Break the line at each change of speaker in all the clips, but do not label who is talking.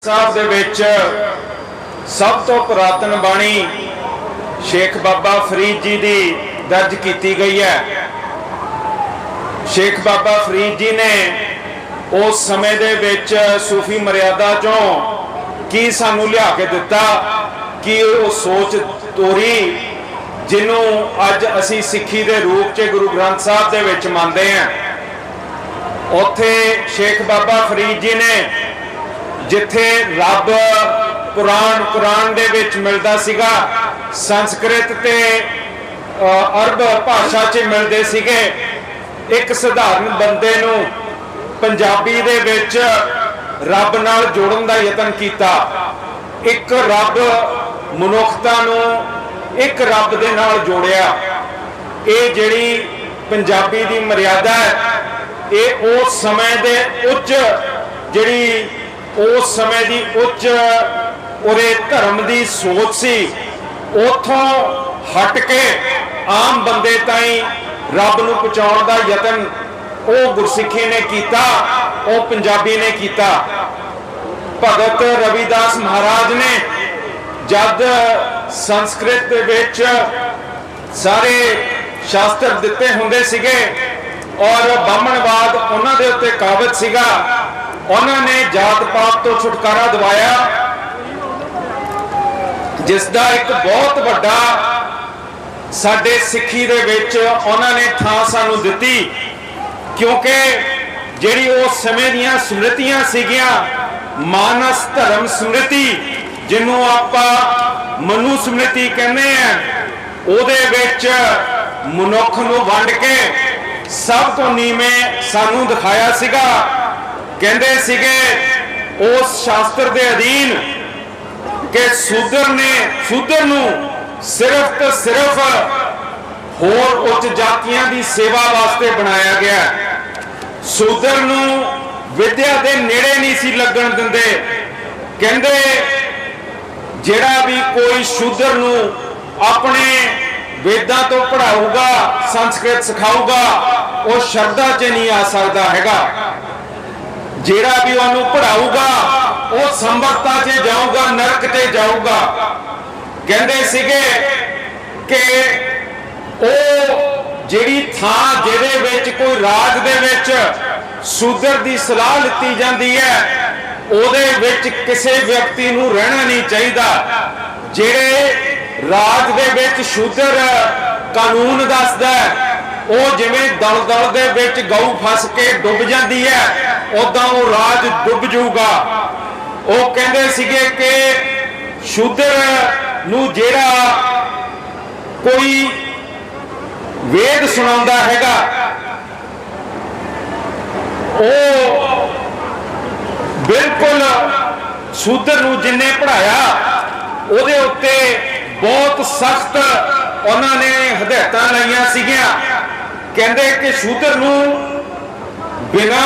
साहब दे विच सब तो पुरातन बाणी शेख बाबा फरीद जी की दर्ज की गई है। शेख बाबा फरीद जी ने उस समय दे विच सूफी मर्यादा चों की सानू लिया के दिता कि वो सोच तोरी जिन्हों अज असी सिक्खी दे रूप च गुरु ग्रंथ साहब दे विच मानते हैं। उत्थे शेख बाबा फरीद जी ने जिथे रब कुरान दे विच मिलदा सीगा, संस्कृत ते अरब भाषा च मिलदे सीगे, एक साधारण बंदे नूं पंजाबी दे विच रब नाल जोड़न दा यतन कीता। एक रब मनुखता नूं एक रब दे नाल जोड़िया। ये जिहड़ी पंजाबी दी मर्यादा है, ये उस समय दे उच्च जिहड़ी उस समय की उच्च उरे धर्म की सोच सी, उथों हट के आम बंदे ताईं रब नूं पहुंचाउण दा यतन वो गुरसिक्खी ने कीता, वो पंजाबी ने कीता। भगत रविदास महाराज ने जद संस्कृत दे विच सारे शास्त्र दिते हुंदे सिगे और ब्राह्मणवाद उन्हां दे उत्ते काबज सीगा, उन्होंने जात पात तो छुटकारा दिवाया, जिसका एक बहुत बड़ा साडे सिक्खी दे विच उन्होंने थां सानू दिती। क्योंकि जिहड़ी उस समय दीयां स्मृतियां सीगियां, मानस धर्म स्मृति जिन्हों आपां मनु स्मृति कहने हैं, उहदे विच मनुख नूं वंड के सब तो नीवें सानू दिखाया सीगा। कहते सीगे उस शास्त्र के अधीन के शूद्र नूं सिर्फ तो सिर्फ होर उच्च जातियां की सेवा वास्ते बनाया गया। शूद्र नूं विद्या के नेड़े नहीं सी लगन दिंदे। कहते जिहड़ा भी कोई शूद्र नूं अपने वेदां तो पढ़ाऊगा, संस्कृत सिखाऊगा, वो शरदा च नहीं आ सकता हैगा। जेड़ा भी उन्होंने पढ़ाऊगा वो संबरता से जाऊगा, नरक से जाऊगा। कहते सीगे कि वो जिहड़ी थां जिहदे विच कोई राज दे विच शूद्र की सलाह लिती जाती है, उहदे विच किसी व्यक्ति नूं रहना नहीं चाहिए। जिहड़े राज दे विच शूद्र कानून दसदा है, वो जिवें दलदल दे विच गऊ फस के डुब जाती है, उदां वो राज डुब जाऊगा। वो कहते सीगे कि शूद्र नूं जिहड़ा कोई वेद सुणाउंदा हैगा, वो बिल्कुल शूद्र नूं जिन्ने पढ़ाया उहदे उत्ते बहुत सख्त उन्होंने हदायतां लाइयां सीगियां। कहते कि शूद्र नूं बिना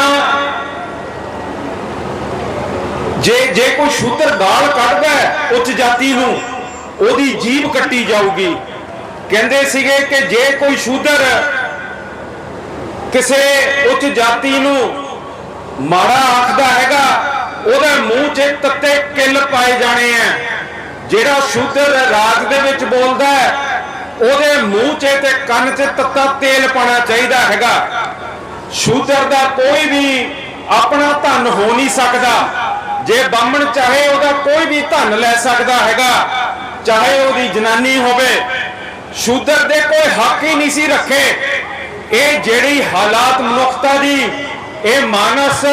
जे कोई शूद्र गाल कढ़दा है उच्च जाति नूं, ओदी जीभ कट्टी जाऊगी। कहते सीगे कि जे कोई शूद्र किसी उच्च जाति नूं माड़ा आखदा हैगा, ओदे मूँह च तत्ते किल पाए जाने हैं। जिहड़ा शूद्र राज दे विच बोलदा है, ओदे मूँह च ते कंन च तत्ता तेल पाना चाहिदा हैगा। शूद्र दा कोई भी अपना धन हो नहीं सकदा। जे ब्राह्मण चाहे ओदा कोई भी धन लै सकदा हैगा, चाहे ओदी जनानी होवे। शूद्र दे कोई हक ही नहीं सी रखे। ये जिहड़ी हालात मनुखता दी ये मानस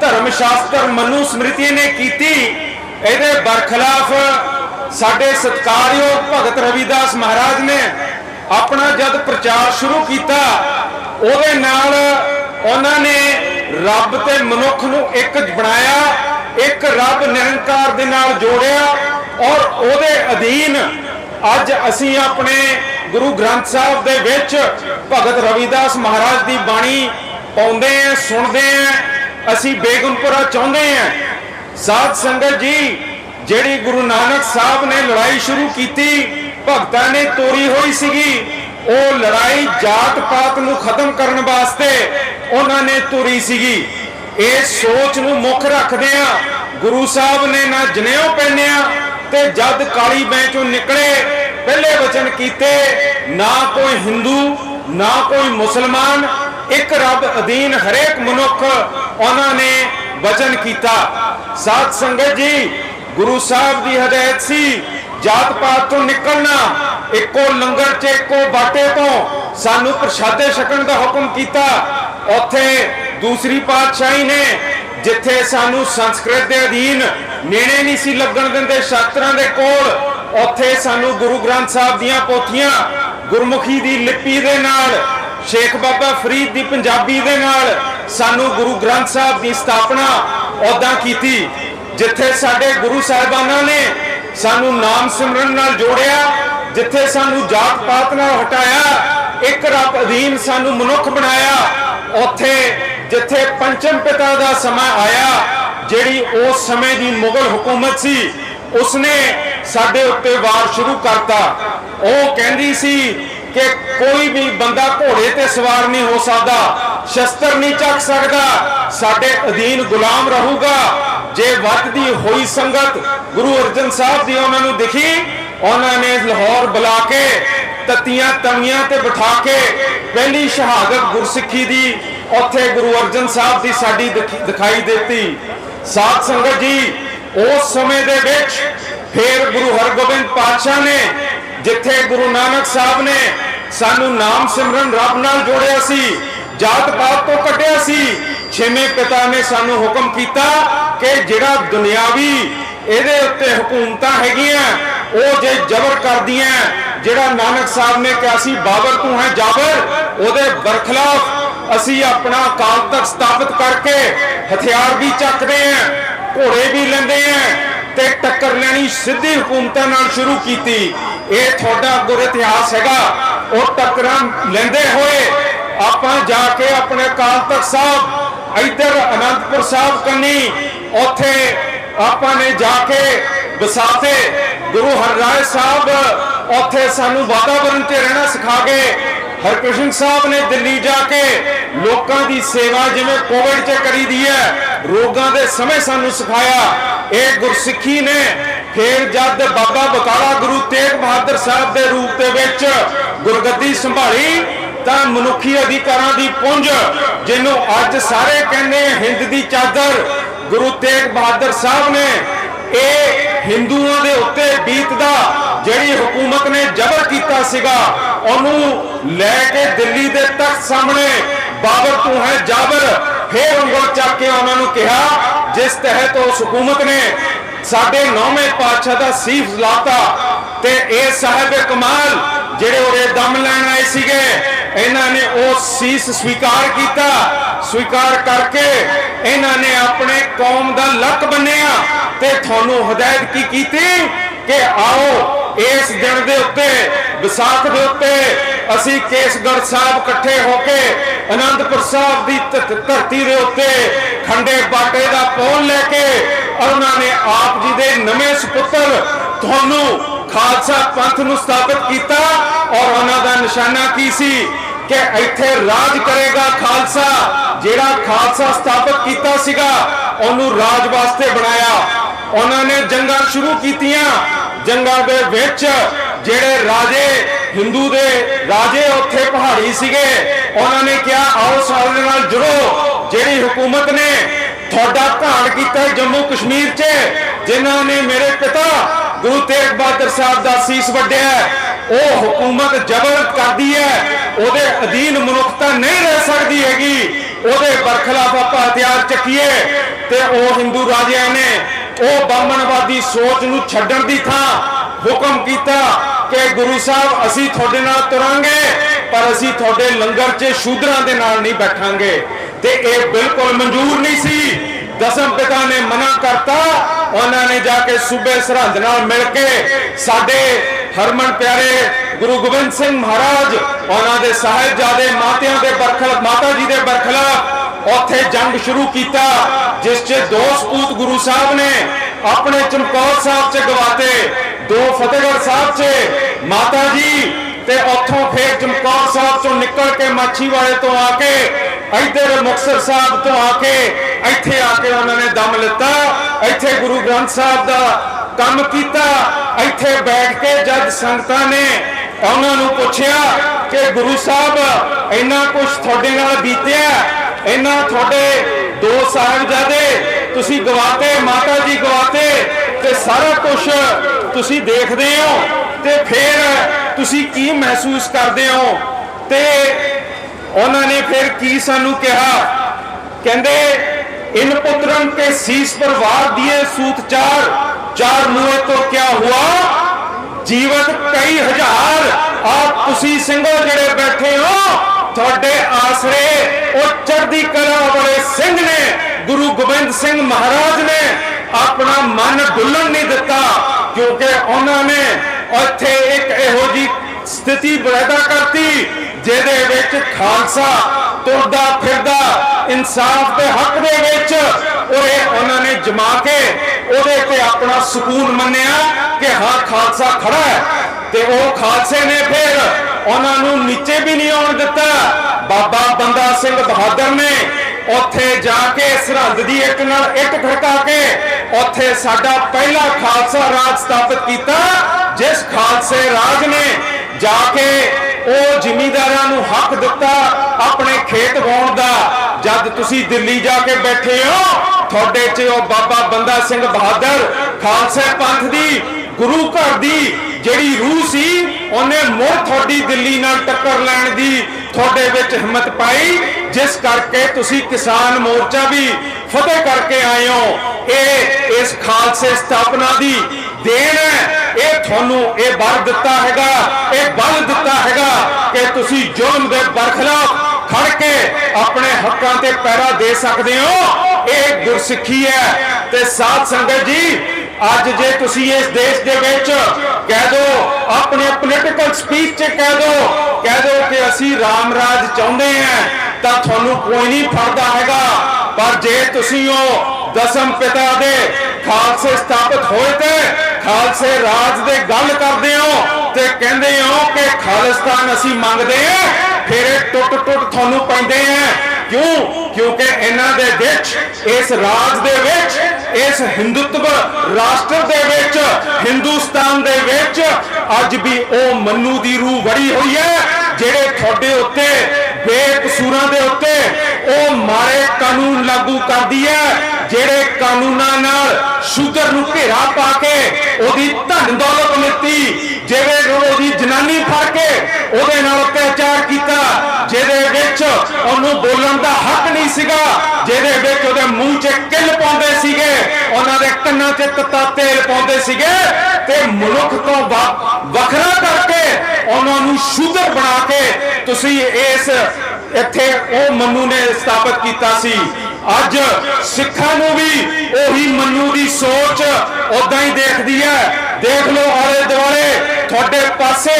धर्म शास्त्र मनु स्मृति ने कीती, इहदे बरखिलाफ साडे सत्कारयोग भगत रविदास महाराज ने अपना जद प्रचार शुरू किया, उहदे नाल उन्हां ने रब ते मनुख नूं एक बनाया, एक रब निरंकार दे नाल जोड़िया और उहदे अधीन अज असी अपने गुरु ग्रंथ साहब दे विच भगत रविदास महाराज की बाणी पाउंदे हैं, सुनते हैं। असी बेगमपुरा चाहुंदे हैं साध संगत जी, जिहड़ी गुरु नानक साहब ने लड़ाई शुरू की, भगतां ने तोरी हुई सीगी, वो लड़ाई जात पात नूं खत्म करने वास्ते उन्होंने तुरी सीगी। इस सोच नूं मुख रखदे गुरु साहब ने ना जनेऊ पहनिया ते जद काली बैंचों निकले पहले वचन कीते, ना कोई हिंदू ना कोई मुसलमान, एक रब अधीन हरेक मनुख उन्होंने वचन किया। साध संगत जी, गुरु साहब की हदायत सी जात पात तो निकलना, एको लंगर च एको बाटे तो सानू प्रसादे छकण का हुक्म किया। उत्थे दूसरी पातशाही ने जिथे सानू संस्कृत के अधीन नेणे नहीं सी लगन दिंदे शास्त्रां दे कोल, उत्थे सानू गुरु ग्रंथ साहब दीआं पोथियां गुरमुखी दी लिपि दे नाल, शेख बाबा फरीद दी पंजाबी दे नाल सानू गुरु ग्रंथ साहब की स्थापना उदां कीती। जिथे साडे गुरु साहिबाना ने सानू नाम सिमरन नाल जोड़िया, जिथे सानू जात पात नाल हटाया, एक रब अधीन सानू मनुख बनाया, उत्थे जिथे पंचम पिता का समा आया, जिहड़ी उस समय की मुगल हुकूमत सी उसने साडे उत्ते वार शुरू करता। वो कहंदी सी कि कोई भी बंदा घोड़े ते सवार नहीं हो सकता, शस्त्र नहीं चक सकता, साडे अधीन गुलाम रहूगा। जे वधदी होई संगत गुरु अर्जन साहब दी उन्होंने दिखी, उन्होंने लाहौर बुला के तत्तियां तवियां ते बिठा के पहली शहादत गुरसिक्खी दी उत्थे गुरु अर्जन साहब दी साडी दिखाई देती। साध संगत जी, उस समय दे विच फिर गुरु हरगोबिंद पातशाह ने जिथे गुरु नानक साहब ने सानू नाम सिमरन रब नाल जोड़िया सी, जात पात तो कटिया सी, छेवें पिता ने सानू हुक्म किया कि जिहड़ा दुनियावी इहदे उत्ते हुकूमतां हैगियां वो जे जबर करदियां, जिहड़ा नानक साहब ने कहा सी बाबर तू है जाबर, उहदे बरखिलाफ असी अपना अकाल तख्त स्थापित करके हथियार भी चकते हैं, घोड़े भी लेंदे हैं ते टक्कर लेनी सीधी हुकूमतां नाल शुरू कीती। ये थोड़ा गुर इतिहास हैगा। वो टक्करां लेंदे होए आपां जाके अपने अकाल तख्त साहब इधर अनंतपुर साहब कन्नी उत्थे आपां ने जाके बसाते। गुरु हरराय साहब उत्थे सानू वातावरण च रहना सिखा गए। हरकृष्ण साहब ने दिल्ली जाके लोगों की सेवा जिवें कोविड च करी दी है, रोगां दे समय सानू सिखाया। एक गुरसिक्खी ने फिर जब बाबा बकाला गुरु तेग बहादुर साहब के रूप के विच गुरगद्दी संभाली तां मनुखी अधिकारां दी पुंज जिन्हों अज सारे कहने हिंद की चादर, गुरु तेग बहादुर साहब ने ये हिंदुओं के उत्ते बीतदा जिहड़ी हुकूमत ने जबर किया सीगा उन्होंने लैके दिल्ली के तख्त सामने बाबर तू है जाबर फिर उंगल चक के उन्होंने कहा, जिस तहत उस हुकूमत ने साडे 9वें पातशाह का सीफ लाता ते ए साहिब कमाल जिहड़े उरे दम लैण आए सीगे इन्हां ने वो सीस स्वीकार किया। स्वीकार करके इन्हां ने अपने कौम का लक बन्निया ते थानू हदायत की कीती कि आओ इस दिन दे उत्ते विसाख दे उत्ते असी केसगढ़ साहब इकट्ठे होके आनंदपुर साहब की धरती दे उत्ते खंडे बाटे का पौन लेके उन्होंने आप जी दे नवे सुपुत्र थानू खालसा पंथ नू स्थापित किया। और उन्हों का निशाना की सी कि इत्थे राज करेगा खालसा, जिहड़ा खालसा स्थापित किया सीगा उन्होंने राज वास्ते बनाया। उन्होंने जंगां शुरू कीतियां, जंगां दे विच जिहड़े राजे हिंदू दे राजे उत्थे पहाड़ी सीगे उन्होंने कहा आओ साडे नाल जुड़ो। जिहड़ी हुकूमत ने थोड़ा घाण किया जम्मू कश्मीर च, जिन्हों ने मेरे पिता गुरु तेग बहादुर साहब का सीस वड्डिया, वो हुकूमत जबर करती है, उहदे अधीन मनुखता नहीं रह सकती हैगी, उहदे बरखिलाफ आपां हथियार चकीए ते वो हिंदू राजियां ने वो बामणवादी सोच नूं छड्डण दी थां हुक्म किया कि गुरु साहब असी थोड़े नाल तुरांगे पर असी थोड़े लंगर च शूद्रां दे नाल नहीं बैठांगे। ते ये बिल्कुल मंजूर नहीं सी। दसम पिता ने मना करता, उन्होंने जाके सूबे सरहद नाल मिल के साडे हरमन प्यारे गुरु गोबिंद सिंह महाराज उन्होंने साहिबजादे मातियां दे बरखिलाफ माता जी दे बरखिलाफ उत्थे जंग शुरू किया, जिस च 2 सपूत गुरु साहब ने अपने चमकौर साहब च गवाते, 2 फतेहगढ़ साहब च माता जी ते उत्थों फिर चमकौर साहब चों निकल के माछी वाले तो आके इधर मुक्तसर साहब तो आके इत्थे आके उन्होंने दम लिता, इत्थे गुरु ग्रंथ साहब का काम किया। इत्थे बैठ के जब संगतां ने उन्होंने पूछया कि गुरु साहब इन्ना कुछ थोड़े नाल बीतिया, इन्ना थोड़े दो साहिबजादे तुसी गवाते, माता जी गवाते, ते सारा कुछ तुसी देखदे हो, ते फिर तुसी की महसूस करदे हो? ते उन्होंने फिर की सानू कहा, कहंदे इन पुत्रन के शीश पर वार दिए सूत चार, चार मुए तो क्या हुआ, जीवत कई हजार। आप तुसी सिंघो जड़े बैठे हो, थोड़े आसरे और चढ़दी कला वाले सिंह ने, गुरु गोबिंद सिंह महाराज ने अपना मन डुलन नहीं दिता, क्योंकि उन्होंने उत्थे एक इहो जी स्थिति पैदा करती जिहदे विच खालसा तुरदा फिरदा इंसाफ के हक दे विच उन्होंने जमा के उहदे ते अपना सुकून मन्निया कि हाँ खालसा खड़ा है। ते वो खालसे ने फिर उन्होंने नीचे भी नहीं आउण दिता। बाबा बंदा सिंह बहादुर ने उत्थे जाके सरहद की इट नाल इट खड़का के उत्थे साडा पहला खालसा राज स्थापित किया, जिस खालसे राज ने जाके ਉਹ ਜ਼ਿਮੀਂਦਾਰਾਂ ਨੂੰ ਹੱਕ ਦਿੱਤਾ ਆਪਣੇ ਖੇਤ ਵਾਹੁਣ ਦਾ। ਜਦ ਤੁਸੀਂ ਦਿੱਲੀ ਜਾ ਕੇ ਬੈਠੇ ਹੋ, ਤੁਹਾਡੇ 'ਚ ਉਹ ਬਾਬਾ ਬੰਦਾ ਸਿੰਘ ਬਹਾਦਰ ਖਾਲਸੇ ਪੰਥ ਦੀ ਗੁਰੂ ਘਰ ਦੀ ਜਿਹੜੀ ਰੂਹ ਸੀ, ਉਹਨੇ ਮੁੜ ਤੁਹਾਡੀ ਦਿੱਲੀ ਨਾਲ ਟੱਕਰ ਲੈਣ ਦੀ ਤੁਹਾਡੇ ਵਿੱਚ ਹਿੰਮਤ ਪਾਈ, ਜਿਸ ਕਰਕੇ ਤੁਸੀਂ ਕਿਸਾਨ ਮੋਰਚਾ ਵੀ ਫਤਿਹ ਕਰਕੇ ਆਏ ਹੋ। ਇਹ ਇਸ ਖਾਲਸੇ ਸਥਾਪਨਾ ਦੀ ਦੇਣ ਹੈ। ਇਹ ਤੁਹਾਨੂੰ ਇਹ ਬਲ ਦਿੱਤਾ ਹੈਗਾ, ਇਹ ਬਲ ਦਿੱਤਾ ਹੈਗਾ ਕਿ ਤੁਸੀਂ ਜ਼ੁਲਮ ਦੇ ਬਰਖਲਾਫ ਖੜ ਕੇ ਆਪਣੇ ਹੱਕਾਂ ਤੇ ਪਹਿਰਾ ਦੇ ਸਕਦੇ ਹੋ। ਇਹ ਗੁਰਸਿੱਖੀ ਹੈ। ਤੇ ਸਾਧ ਸੰਗਤ ਜੀ, ਅੱਜ ਜੇ ਤੁਸੀਂ ਇਸ ਦੇਸ਼ ਦੇ ਵਿੱਚ ਕਹਿ ਦੋ, ਆਪਣੇ ਪੋਲੀਟੀਕਲ ਸਪੀਚ 'ਚ ਕਹਿ ਦੋ ਕਿ ਅਸੀਂ ਰਾਮ ਰਾਜ ਚਾਹੁੰਦੇ ਹਾਂ, ਤਾਂ ਤੁਹਾਨੂੰ ਕੋਈ ਨਹੀਂ ਫੜਦਾ ਹੈਗਾ। ਪਰ ਜੇ ਤੁਸੀਂ ਉਹ ਦਸਮ ਪਿਤਾ ਦੇ ਖਾਲਸੇ ਸਥਾਪਿਤ ਹੋਏ ਤੇ ਖਾਲਸੇ ਰਾਜ ਦੇ ਗੱਲ ਕਰਦੇ ਹੋ ਤੇ ਕਹਿੰਦੇ ਹੋ ਕਿ ਖਾਲਿਸਤਾਨ ਅਸੀਂ ਮੰਗਦੇ ਹਾਂ, ਫਿਰ ਇਹ ਟੁੱਟ ਤੁਹਾਨੂੰ ਪੈਂਦੇ ਆ। ਕਿਉਂ? ਕਿਉਂਕਿ ਇਹਨਾਂ ਦੇ ਵਿੱਚ, ਇਸ ਰਾਜ ਦੇ ਵਿੱਚ, ਇਸ ਹਿੰਦੂਤਵ ਰਾਸ਼ਟਰ ਦੇ ਵਿੱਚ, ਹਿੰਦੁਸਤਾਨ ਦੇ ਵਿੱਚ ਅੱਜ ਵੀ ਉਹ ਮੰਨੂ ਦੀ ਰੂਹ ਵੜੀ ਹੋਈ ਹੈ, ਜਿਹੜੇ ਤੁਹਾਡੇ ਉੱਤੇ ਬੇਕਸੂਰਾਂ ਦੇ ਉੱਤੇ ਉਹ ਮਾਰੇ ਕਾਨੂੰਨ ਲਾਗੂ ਕਰਦੀ ਹੈ, ਜਿਹੜੇ ਕਾਨੂੰਨਾਂ ਨਾਲ ਸ਼ੂਦਰ ਨੂੰ ਘੇਰਾ ਪਾ ਕੇ ਉਹਦੀ ਧਨ ਦੌਲਤ ਲਿੱਤੀ, ਜਿਵੇਂ ਉਹਦੀ ਜਨਾਨੀ ਫੜ ਕੇ ਉਹਦੇ ਨਾਲ ਅਤਿਆਚਾਰ ਕੀਤਾ, ਜਿਹਦੇ ਵਿੱਚ ਉਹਨੂੰ ਬੋਲਣ ਦਾ ਹੱਕ ਨਹੀਂ ਸੀਗਾ, ਜਿਹਦੇ ਵਿੱਚ ਉਹਦੇ ਮੂੰਹ 'ਚ ਕਿੱਲ ਪਾਉਂਦੇ ਸੀਗੇ, ਉਹਨਾਂ ਦੇ ਕੰਨਾਂ 'ਚ ਤੱਤਾ ਤੇਲ ਪਾਉਂਦੇ ਸੀਗੇ, ਤੇ ਮਨੁੱਖ ਤੋਂ ਵੱਖਰਾ ਕਰਕੇ ਉਹਨਾਂ ਨੂੰ ਸ਼ੂਦਰ ਬਣਾ ਕੇ ਤੁਸੀਂ ਇਸ ਇੱਥੇ ਉਹ ਮੰਨੂ ਨੇ ਸਥਾਪਿਤ ਕੀਤਾ ਸੀ। ਅੱਜ ਸਿੱਖਾਂ ਨੂੰ ਵੀ ਉਹੀ ਮੰਨੂ ਦੀ ਸੋਚ ਉਦਾਂ ਹੀ ਦੇਖਦੀ ਹੈ। ਦੇਖ ਲਓ ਆਲੇ ਦੁਆਲੇ ਤੁਹਾਡੇ ਪਾਸੇ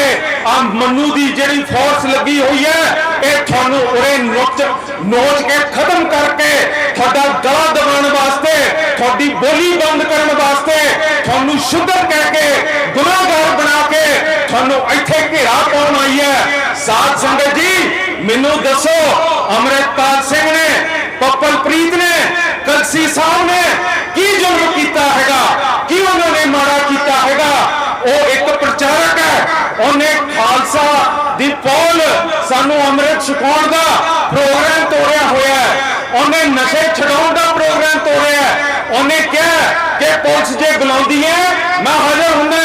ਆ ਮੰਨੂ ਦੀ ਜਿਹੜੀ ਫੋਰਸ ਲੱਗੀ ਹੋਈ ਹੈ, ਇਹ ਤੁਹਾਨੂੰ ਉਰੇ ਨੋਚ ਕੇ ਖਤਮ ਕਰਕੇ ਤੁਹਾਡਾ ਗਲਾ ਦਬਾਉਣ ਵਾਸਤੇ, ਤੁਹਾਡੀ ਬੋਲੀ ਬੰਦ ਕਰਨ ਵਾਸਤੇ, ਤੁਹਾਨੂੰ ਸ਼ੁੱਧਰ ਕਹਿ ਕੇ ਗੁਨਾਹਗਾਰ ਬਣਾ ਕੇ ਤੁਹਾਨੂੰ ਇੱਥੇ ਘੇਰਾ ਪਾਉਣ ਆਈ ਹੈ। ਸਾਧ ਸੰਗਤ ਜੀ, ਮੈਨੂੰ ਦੱਸੋ, ਅੰਮ੍ਰਿਤਪਾਲ ਸਿੰਘ ਨੇ, ਪੱਪਲਪ੍ਰੀਤ ਨੇ, ਕਲਸੀ ਸਾਹਿਬ ਨੇ ਕੀ ਜ਼ੁਲਮ ਕੀਤਾ ਹੈਗਾ, ਕੀ ਉਹਨਾਂ ਨੇ ਮਾੜਾ ਕੀਤਾ ਹੈਗਾ? ਉਹ ਇੱਕ ਪ੍ਰਚਾਰਕ ਹੈ, ਉਹਨੇ ਖਾਲਸਾ ਦੀ ਪੌਲ ਸਾਨੂੰ ਅੰਮ੍ਰਿਤ ਛਕਾਉਣ ਦਾ ਪ੍ਰੋਗਰਾਮ ਤੋੜਿਆ ਹੋਇਆ ਹੈ, ਉਹਨੇ ਨਸ਼ੇ ਛਡਾਉਣ ਦਾ ਪ੍ਰੋਗਰਾਮ ਤੋੜਿਆ ਹੈ। ਉਹਨੇ ਕਿਹਾ ਕਿ ਪੁਲਿਸ ਜੇ ਬੁਲਾਉਂਦੀ ਹੈ ਮੈਂ ਹਾਜ਼ਰ ਹੁੰਦਾ,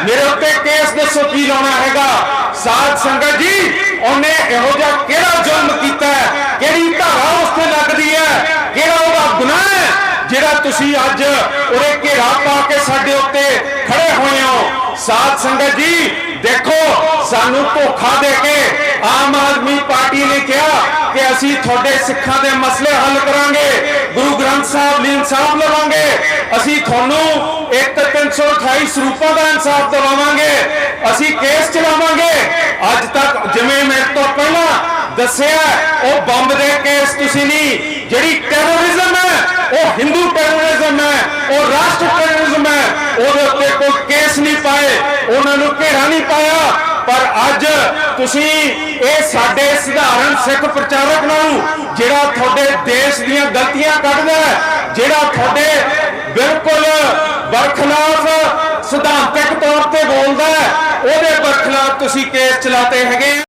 ਮੇਰੇ ਉੱਤੇ ਕੇਸ ਦੱਸੋ ਕੀ ਲਾਉਣਾ ਹੈਗਾ। ਸਾਧ ਸੰਗਤ ਜੀ, ਉਹਨੇ ਇਹੋ ਜਿਹਾ ਕਿਹੜਾ ਜ਼ੁਲਮ ਕੀਤਾ ਹੈ, ਕਿਹੜੀ ਧਾਰਾ ਉਸ ਤੇ ਲੱਗਦੀ ਹੈ, ਕਿਹੜਾ ਉਹਦਾ ਗੁਨਾਹ ਹੈ ਜਿਹੜਾ ਤੁਸੀਂ ਅੱਜ ਉਰੇ ਘੇਰਾ ਪਾ ਕੇ ਸਾਡੇ ਉੱਤੇ ਖੜੇ ਹੋਏ ਹੋ। ਸਾਧ ਸੰਗਤ ਜੀ ਦੇਖੋ, ਸਾਨੂੰ ਧੋਖਾ ਦੇ ਕੇ ਆਮ ਆਦਮੀ ਪਾਰਟੀ ਨੇ ਕਿਹਾ ਕਿ ਅਸੀਂ ਤੁਹਾਡੇ ਸਿੱਖਾਂ ਦੇ ਮਸਲੇ ਹੱਲ ਕਰਾਂਗੇ, ਗੁਰੂ ਗ੍ਰੰਥ ਸਾਹਿਬ ਲਈ ਇਨਸਾਫ ਲਵਾਂਗੇ, ਅਸੀਂ ਤੁਹਾਨੂੰ 328 ਸਰੂਪਾਂ ਦਾ ਇਨਸਾਫ ਦਿਵਾਵਾਂਗੇ, ਅਸੀਂ ਕੇਸ ਚਲਾਵਾਂਗੇ। ਅੱਜ ਤੱਕ ਜਿਵੇਂ ਮੇਰੇ ਤੋਂ ਪਹਿਲਾਂ ਦੱਸਿਆ, ਉਹ ਬੰਬ ਦੇ ਕੇਸ ਤੁਸੀਂ ਨਹੀਂ, ਜਿਹੜੀ ਟੈਰਰਿਜ਼ਮ ਹੈ ਉਹ ਹਿੰਦੂ ਟੈਰਰਿਜ਼ਮ ਹੈ, ਉਹ ਰਾਸ਼ਟਰ ਟੈਰਰਿਜ਼ਮ ਹੈ, ਉਹਦੇ ਉੱਤੇ ਕੋਈ ਕੇਸ ਨਹੀਂ ਪਾਏ। ਉਹਨਾਂ ਨੂੰ ਘੇਰਾ ਨਹੀਂ ਪਾਇਆ। ਪਰ ਅੱਜ ਤੁਸੀਂ ਇਹ ਸਾਡੇ ਸਧਾਰਨ ਸਿੱਖ ਪ੍ਰਚਾਰਕ ਨੂੰ ਜਿਹੜਾ ਤੁਹਾਡੇ ਦੇਸ਼ ਦੀਆਂ ਗਲਤੀਆਂ ਕੱਢਦਾ ਹੈ, ਜਿਹੜਾ ਤੁਹਾਡੇ ਬਿਲਕੁਲ ਬਰਖਲਾਫ ਸਿਧਾਂਤਕ ਤੌਰ ਤੇ ਬੋਲਦਾ ਹੈ, ਉਹਦੇ ਬਰਖਲਾਫ ਤੁਸੀਂ ਕੇਸ ਚਲਾਤੇ ਹੈਗੇ।